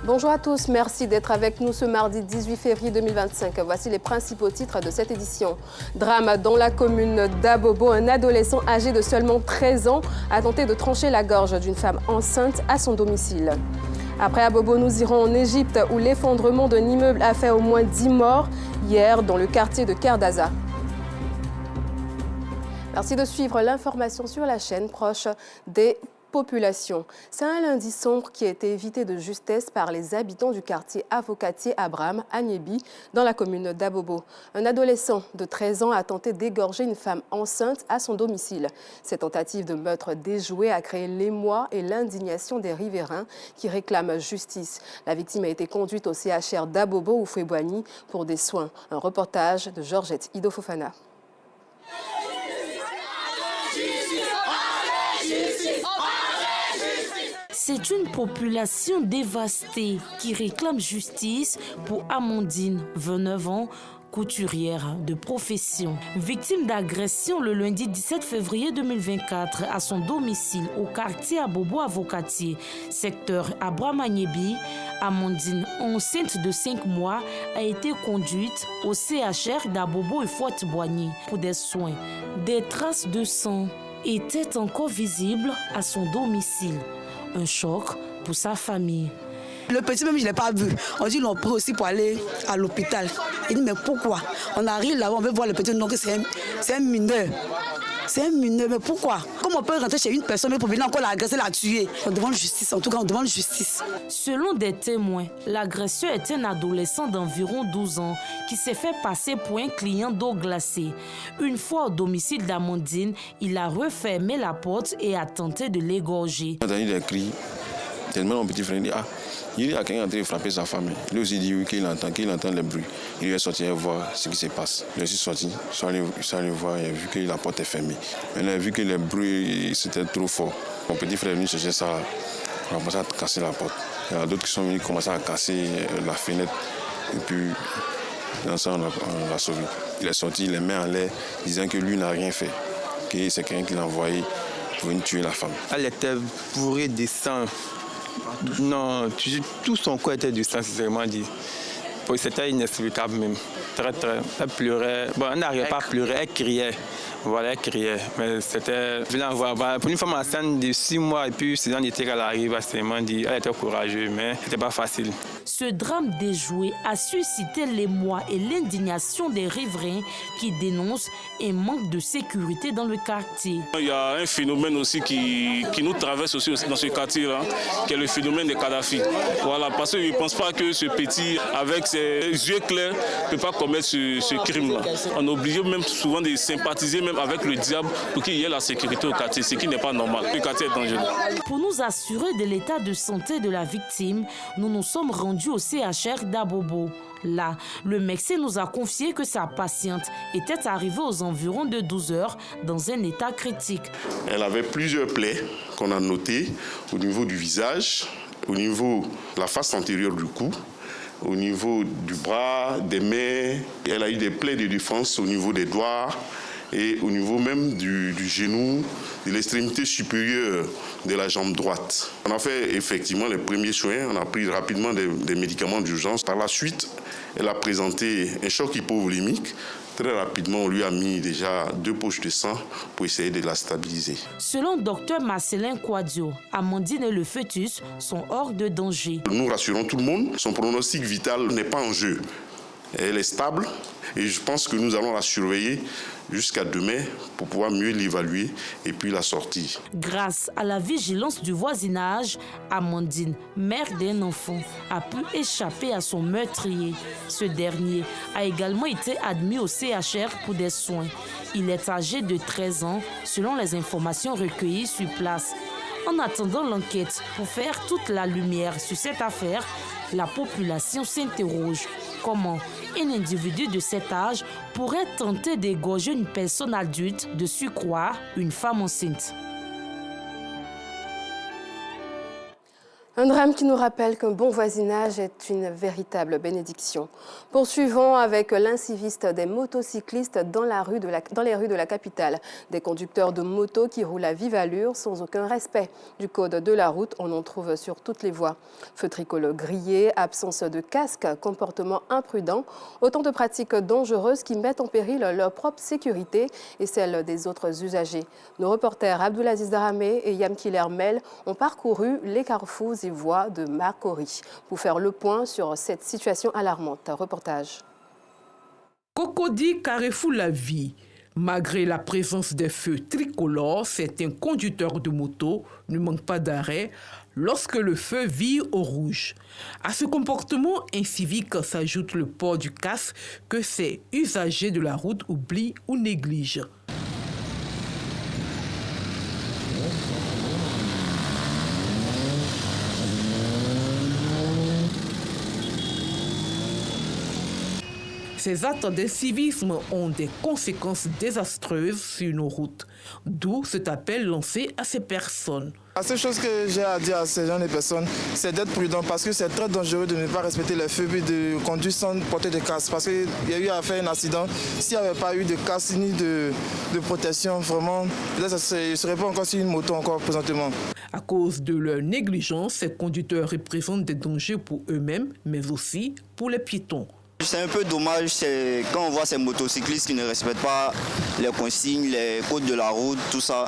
Bonjour à tous, merci d'être avec nous ce mardi 18 février 2025. Voici les principaux titres de cette édition. Drame dans la commune d'Abobo, un adolescent âgé de seulement 13 ans a tenté de trancher la gorge d'une femme enceinte à son domicile. Après Abobo, nous irons en Égypte où l'effondrement d'un immeuble a fait au moins 10 morts hier dans le quartier de Kerdaza. Merci de suivre l'information sur la chaîne proche des populations. C'est un lundi sombre qui a été évité de justesse par les habitants du quartier Avocatier Abraham à Niébi, dans la commune d'Abobo. Un adolescent de 13 ans a tenté d'égorger une femme enceinte à son domicile. Cette tentative de meurtre déjouée a créé l'émoi et l'indignation des riverains qui réclament justice. La victime a été conduite au CHR d'Abobo ou Fouébouani pour des soins. Un reportage de Georgette Ido-Fofana. C'est une population dévastée qui réclame justice pour Amandine, 29 ans, couturière de profession. Victime d'agression le lundi 17 février 2024 à son domicile au quartier Abobo Avocatier, secteur Abraham à Niébi, Amandine, enceinte de 5 mois, a été conduite au CHR d'Abobo et Fouébouani pour des soins. Des traces de sang étaient encore visibles à son domicile. Un choc pour sa famille. Le petit même, je ne l'ai pas vu. On dit qu'ils l'ont pris aussi pour aller à l'hôpital. Il dit mais pourquoi? On arrive là-bas, on veut voir le petit, donc c'est un mineur. C'est un mineur, mais pourquoi? Comment on peut rentrer chez une personne pour venir encore l'agresser, la tuer? On demande justice, en tout cas on demande justice. Selon des témoins, l'agresseur est un adolescent d'environ 12 ans qui s'est fait passer pour un client d'eau glacée. Une fois au domicile d'Amandine, il a refermé la porte et a tenté de l'égorger. On a entendu des cris, tellement mon petit frère dit il y a quelqu'un en train de frapper sa femme. Il a aussi dit oui, qu'il entend les bruits. Il est sorti voir ce qui se passe. Il est sorti, il s'est allé voir et a vu que la porte est fermée. Il a vu que les bruits c'était trop fort. Mon petit frère est venu chercher ça, on a commencé à casser la porte. Il y a d'autres qui sont venus commencer à casser la fenêtre. Et puis, dans ça, on l'a sauvé. Il est sorti, les mains en l'air, disant que lui n'a rien fait. Que c'est quelqu'un qui l'a envoyé pour venir tuer la femme. Elle était bourrée de sang. Non, tout son corps était du sang, c'est vraiment dit. C'était inexplicable même. Très. Elle pleurait. Bon, elle n'arrivait pas à pleurer, elle criait. Voilà, elle criait. Mais c'était. Je l'ai voir. Pour une femme enceinte de 6 mois, et puis 6 ans d'été qu'elle arrive, elle était courageuse, mais c'était pas facile. Ce drame déjoué a suscité l'émoi et l'indignation des riverains qui dénoncent un manque de sécurité dans le quartier. Il y a un phénomène aussi qui nous traverse aussi dans ce quartier-là, qui est le phénomène des Kadhafi. Voilà, parce que je ne pense pas que ce petit, avec ses yeux clairs, ne peut pas commettre ce crime-là. On est obligé même souvent de sympathiser même avec le diable pour qu'il y ait la sécurité au quartier, ce qui n'est pas normal. Le quartier est dangereux. Pour nous assurer de l'état de santé de la victime, nous nous sommes rendus au CHR d'Abobo. Là, le médecin nous a confié que sa patiente était arrivée aux environs de 12 heures dans un état critique. Elle avait plusieurs plaies qu'on a notées au niveau du visage, au niveau de la face antérieure du cou, au niveau du bras, des mains. Elle a eu des plaies de défense au niveau des doigts et au niveau même du genou, de l'extrémité supérieure de la jambe droite. On a fait effectivement les premiers soins, on a pris rapidement des médicaments d'urgence. Par la suite, elle a présenté un choc hypovolémique. Très rapidement, on lui a mis déjà 2 poches de sang pour essayer de la stabiliser. Selon Dr Marcelin Quadio, Amandine et le fœtus sont hors de danger. Nous rassurons tout le monde, son pronostic vital n'est pas en jeu. Elle est stable et je pense que nous allons la surveiller jusqu'à demain pour pouvoir mieux l'évaluer et puis la sortir. Grâce à la vigilance du voisinage, Amandine, mère d'un enfant, a pu échapper à son meurtrier. Ce dernier a également été admis au CHR pour des soins. Il est âgé de 13 ans, selon les informations recueillies sur place. En attendant l'enquête pour faire toute la lumière sur cette affaire, la population s'interroge. Comment un individu de cet âge pourrait tenter d'égorger une personne adulte, de surcroît une femme enceinte? Un drame qui nous rappelle qu'un bon voisinage est une véritable bénédiction. Poursuivons avec l'inciviste des motocyclistes dans les rues de la capitale. Des conducteurs de motos qui roulent à vive allure sans aucun respect du code de la route. On en trouve sur toutes les voies. Feux tricolores grillés, absence de casque, comportement imprudent. Autant de pratiques dangereuses qui mettent en péril leur propre sécurité et celle des autres usagers. Nos reporters Abdoulaziz Daramé et Yamkiler Mel ont parcouru les carrefours et voies de Makori pour faire le point sur cette situation alarmante. Reportage. Cocody Carrefour la vie. Malgré la présence des feux tricolores, certains conducteurs de moto ne manquent pas d'arrêt lorsque le feu vire au rouge. À ce comportement incivique s'ajoute le port du casque que ces usagers de la route oublient ou négligent. Ces actes d'incivisme ont des conséquences désastreuses sur nos routes, d'où cet appel lancé à ces personnes. La seule chose que j'ai à dire à ces gens et personnes, c'est d'être prudent parce que c'est très dangereux de ne pas respecter les feux et de conduire sans porter de casque. Parce qu'il y a eu à faire un accident. S'il n'y avait pas eu de casque ni de protection, vraiment, là, je ne serais pas encore sur une moto encore présentement. À cause de leur négligence, ces conducteurs représentent des dangers pour eux-mêmes, mais aussi pour les piétons. C'est un peu dommage quand on voit ces motocyclistes qui ne respectent pas les consignes, les codes de la route, tout ça.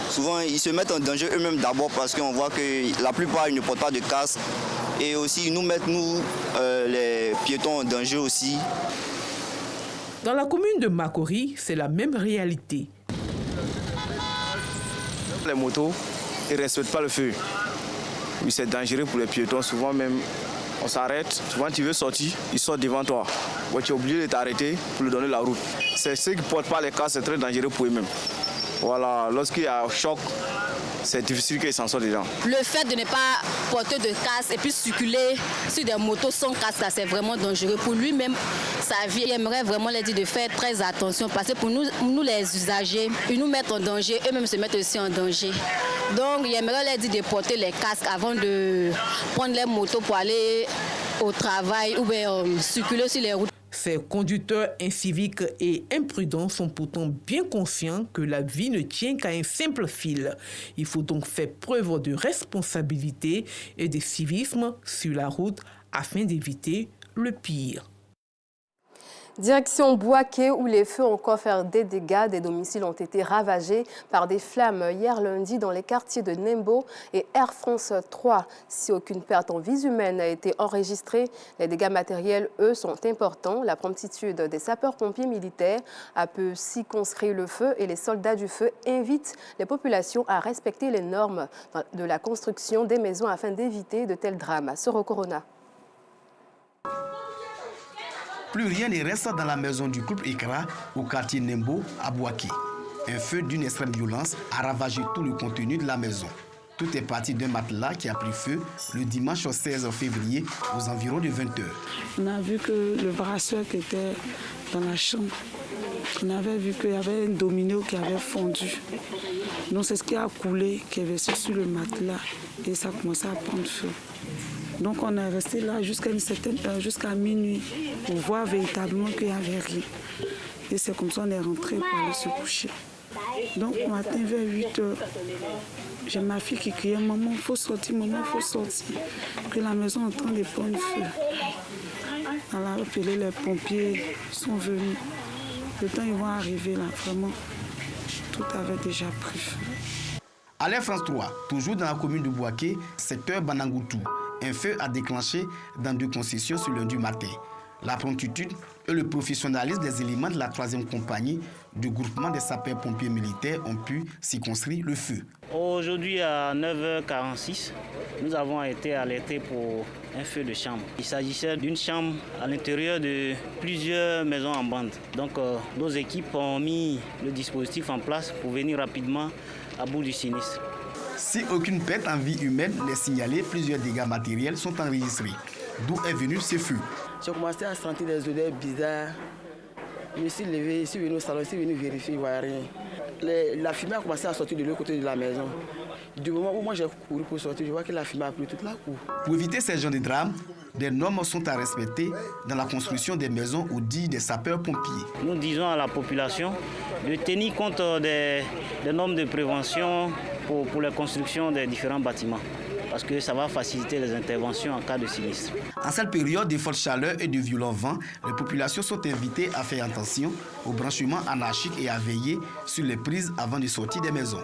Souvent, ils se mettent en danger eux-mêmes d'abord parce qu'on voit que la plupart ils ne portent pas de casque. Et aussi, ils nous mettent, les piétons, en danger aussi. Dans la commune de Makori, c'est la même réalité. Les motos, ils ne respectent pas le feu. Oui, c'est dangereux pour les piétons, souvent même. On s'arrête, souvent tu veux sortir, ils sortent devant toi. Ouais, tu es obligé de t'arrêter pour lui donner la route. C'est ceux qui ne portent pas les casques, c'est très dangereux pour eux-mêmes. Voilà, lorsqu'il y a un choc, c'est difficile qu'ils s'en sortent dedans. Le fait de ne pas porter de casque et puis circuler sur des motos sans casque, c'est vraiment dangereux. Pour lui-même, sa vie, il aimerait vraiment leur dire de faire très attention parce que pour nous les usagers, ils nous mettent en danger, eux-mêmes se mettent aussi en danger. Donc, il aimerait leur dire de porter les casques avant de prendre les motos pour aller au travail ou bien circuler sur les routes. Ces conducteurs inciviques et imprudents sont pourtant bien conscients que la vie ne tient qu'à un simple fil. Il faut donc faire preuve de responsabilité et de civisme sur la route afin d'éviter le pire. Direction Bouaké où les feux ont encore fait des dégâts. Des domiciles ont été ravagés par des flammes hier lundi dans les quartiers de Nembo et Air France 3. Si aucune perte en vies humaines n'a été enregistrée, les dégâts matériels, eux, sont importants. La promptitude des sapeurs-pompiers militaires a pu circonscrire le feu et les soldats du feu invitent les populations à respecter les normes de la construction des maisons afin d'éviter de tels drames. Soro Corona. Plus rien ne reste dans la maison du couple Ekra au quartier Nembo à Bouaké. Un feu d'une extrême violence a ravagé tout le contenu de la maison. Tout est parti d'un matelas qui a pris feu le dimanche 16 février aux environs de 20h. On a vu que le brasseur qui était dans la chambre, on avait vu qu'il y avait un domino qui avait fondu. Donc c'est ce qui a coulé, qui est versé sur le matelas et ça a commencé à prendre feu. Donc on est resté là jusqu'à une certaine heure, jusqu'à minuit, pour voir véritablement qu'il n'y avait rien. Et c'est comme ça qu'on est rentré pour aller se coucher. Donc au matin vers 8h, j'ai ma fille qui criait « Maman, il faut sortir, maman, il faut sortir ». Que la maison est en train de prendre feu. On a appelé les pompiers, ils sont venus. Le temps ils vont arriver là, vraiment, tout avait déjà pris feu. À l'Air France 3, toujours dans la commune de Bouaké, secteur Banangoutou, un feu a déclenché dans 2 concessions ce lundi matin. La promptitude et le professionnalisme des éléments de la 3e compagnie du groupement des sapeurs-pompiers militaires ont pu circonscrire le feu. Aujourd'hui à 9h46, nous avons été alertés pour un feu de chambre. Il s'agissait d'une chambre à l'intérieur de plusieurs maisons en bande. Donc nos équipes ont mis le dispositif en place pour venir rapidement à bout du sinistre. Si aucune perte en vie humaine n'est signalée, plusieurs dégâts matériels sont enregistrés. D'où est venu ce feu? J'ai commencé à sentir des odeurs bizarres. Je me suis levé, je suis venu au salon, je suis venu vérifier, il ne voyait rien. La fumée a commencé à sortir de l'autre côté de la maison. Du moment où moi j'ai couru pour sortir, je vois que la fumée a pris toute la cour. Pour éviter ces genres de drames, des normes sont à respecter dans la construction des maisons ou dits des sapeurs-pompiers. Nous disons à la population de tenir compte des normes de prévention pour la construction des différents bâtiments, parce que ça va faciliter les interventions en cas de sinistre. En cette période de forte chaleur et de violents vents, les populations sont invitées à faire attention aux branchements anarchiques et à veiller sur les prises avant de sortir des maisons.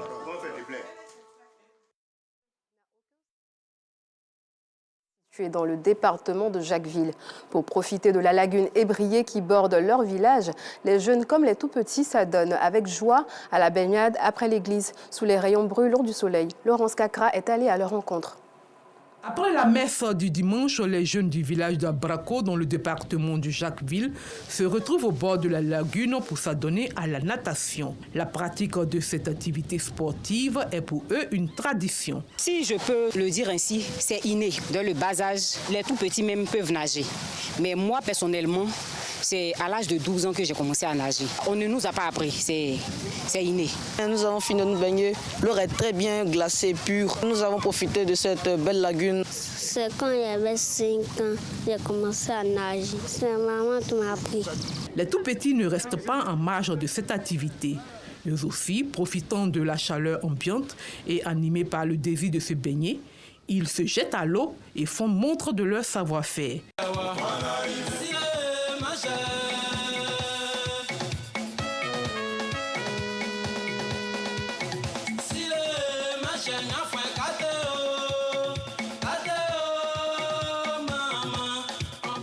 Dans le département de Jacquesville. Pour profiter de la lagune ébriée qui borde leur village, les jeunes comme les tout-petits s'adonnent avec joie à la baignade après l'église, sous les rayons brûlants du soleil. Laurence Kakra est allée à leur rencontre. Après la messe du dimanche, les jeunes du village d'Abrako, dans le département de Jacquesville, se retrouvent au bord de la lagune pour s'adonner à la natation. La pratique de cette activité sportive est pour eux une tradition. Si je peux le dire ainsi, c'est inné. Dans le bas âge, les tout petits même peuvent nager. Mais moi, personnellement, c'est à l'âge de 12 ans que j'ai commencé à nager. On ne nous a pas appris, c'est inné. Nous avons fini de nous baigner. L'eau est très bien glacée, pure. Nous avons profité de cette belle lagune. C'est quand il y avait 5 ans, j'ai commencé à nager. C'est maman qui m'a appris. Les tout-petits ne restent pas en marge de cette activité. Eux aussi, profitant de la chaleur ambiante et animés par le désir de se baigner, ils se jettent à l'eau et font montre de leur savoir-faire.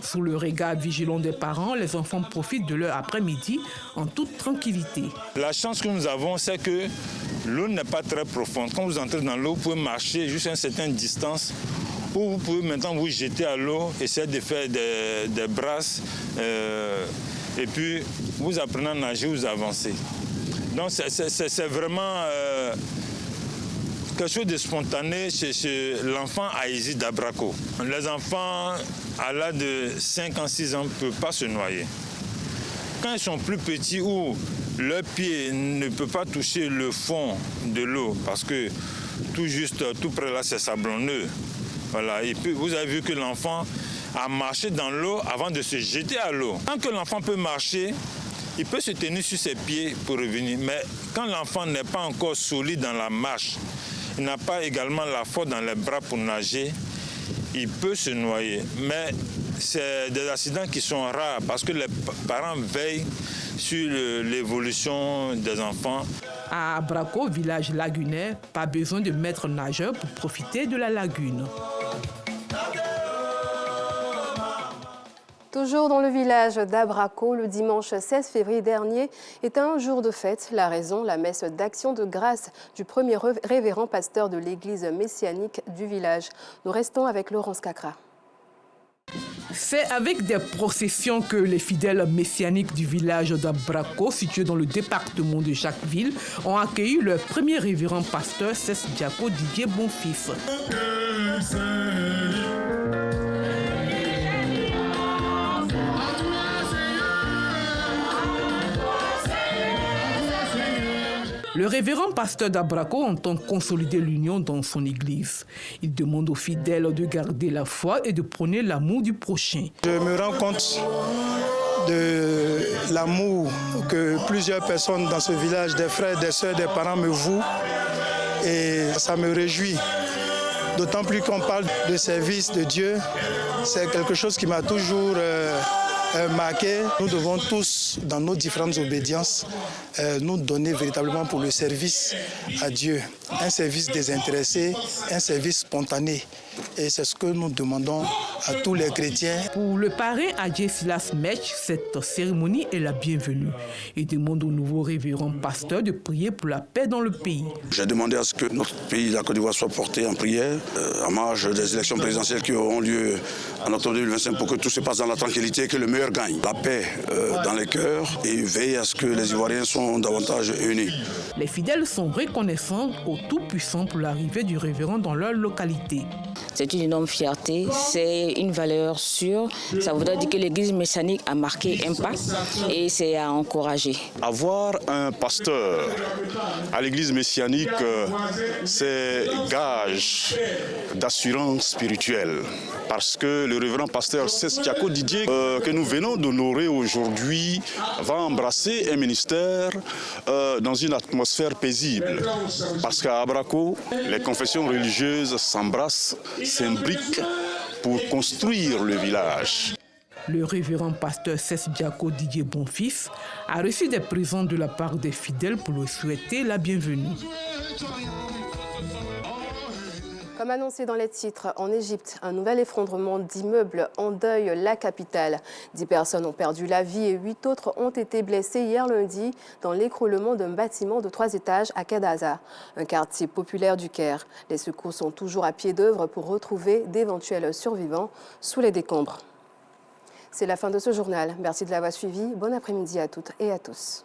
Sous le regard vigilant des parents, les enfants profitent de leur après-midi en toute tranquillité. La chance que nous avons, c'est que l'eau n'est pas très profonde. Quand vous entrez dans l'eau, vous pouvez marcher jusqu'à une certaine distance, ou vous pouvez maintenant vous jeter à l'eau, essayer de faire des brasses, et puis vous apprenez à nager, vous avancez. Donc c'est vraiment quelque chose de spontané chez l'enfant Aïzi d'Abrako. Les enfants à l'âge de 5 ans, 6 ans ne peuvent pas se noyer. Quand ils sont plus petits ou leur pied ne peut pas toucher le fond de l'eau parce que tout près là c'est sablonneux. Voilà. Et puis vous avez vu que l'enfant a marché dans l'eau avant de se jeter à l'eau. Tant que l'enfant peut marcher, il peut se tenir sur ses pieds pour revenir. Mais quand l'enfant n'est pas encore solide dans la marche, il n'a pas également la force dans les bras pour nager, il peut se noyer. Mais c'est des accidents qui sont rares parce que les parents veillent sur l'évolution des enfants. À Abrako, village lagunaire, pas besoin de maître nageur pour profiter de la lagune. Toujours dans le village d'Abrako, le dimanche 16 février dernier est un jour de fête. La raison, la messe d'action de grâce du premier révérend pasteur de l'église messianique du village. Nous restons avec Laurence Kakra. C'est avec des processions que les fidèles messianiques du village d'Abrako, situé dans le département de Jacquesville, ont accueilli leur premier révérend pasteur, Cès Diaco Didier Bonfils. Le révérend pasteur d'Abrako entend consolider l'union dans son église. Il demande aux fidèles de garder la foi et de prôner l'amour du prochain. Je me rends compte de l'amour que plusieurs personnes dans ce village, des frères, des sœurs, des parents me vouent et ça me réjouit. D'autant plus qu'on parle de service de Dieu, c'est quelque chose qui m'a toujours marqué. Nous devons tous, dans nos différentes obédiences, nous donner véritablement pour le service à Dieu. Un service désintéressé, un service spontané. Et c'est ce que nous demandons à tous les chrétiens. Pour le parrain Adjé Silas Mech, cette cérémonie est la bienvenue. Il demande au nouveau révérend pasteur de prier pour la paix dans le pays. J'ai demandé à ce que notre pays, la Côte d'Ivoire, soit porté en prière en marge des élections présidentielles qui auront lieu en octobre 2025 pour que tout se passe dans la tranquillité, que le meilleur gagne. La paix dans les cœurs et veille à ce que les Ivoiriens soient davantage unis. Les fidèles sont reconnaissants au Tout-Puissant pour l'arrivée du révérend dans leur localité. C'est une énorme fierté, c'est une valeur sûre. Ça voudrait dire que l'église messianique a marqué un pas et c'est à encourager. Avoir un pasteur à l'église messianique, c'est gage d'assurance spirituelle. Parce que le révérend pasteur Cesc Diako Didier, que nous venons d'honorer aujourd'hui, va embrasser un ministère dans une atmosphère paisible. Parce qu'à Abrako, les confessions religieuses s'embrassent, s'imbriquent pour construire le village. Le révérend pasteur Cesc Diako Didier Bonfils a reçu des présents de la part des fidèles pour lui souhaiter la bienvenue. Comme annoncé dans les titres, en Égypte, un nouvel effondrement d'immeubles endeuille la capitale. 10 personnes ont perdu la vie et 8 autres ont été blessées hier lundi dans l'écroulement d'un bâtiment de 3 étages à Kedaza, un quartier populaire du Caire. Les secours sont toujours à pied d'œuvre pour retrouver d'éventuels survivants sous les décombres. C'est la fin de ce journal. Merci de l'avoir suivi. Bon après-midi à toutes et à tous.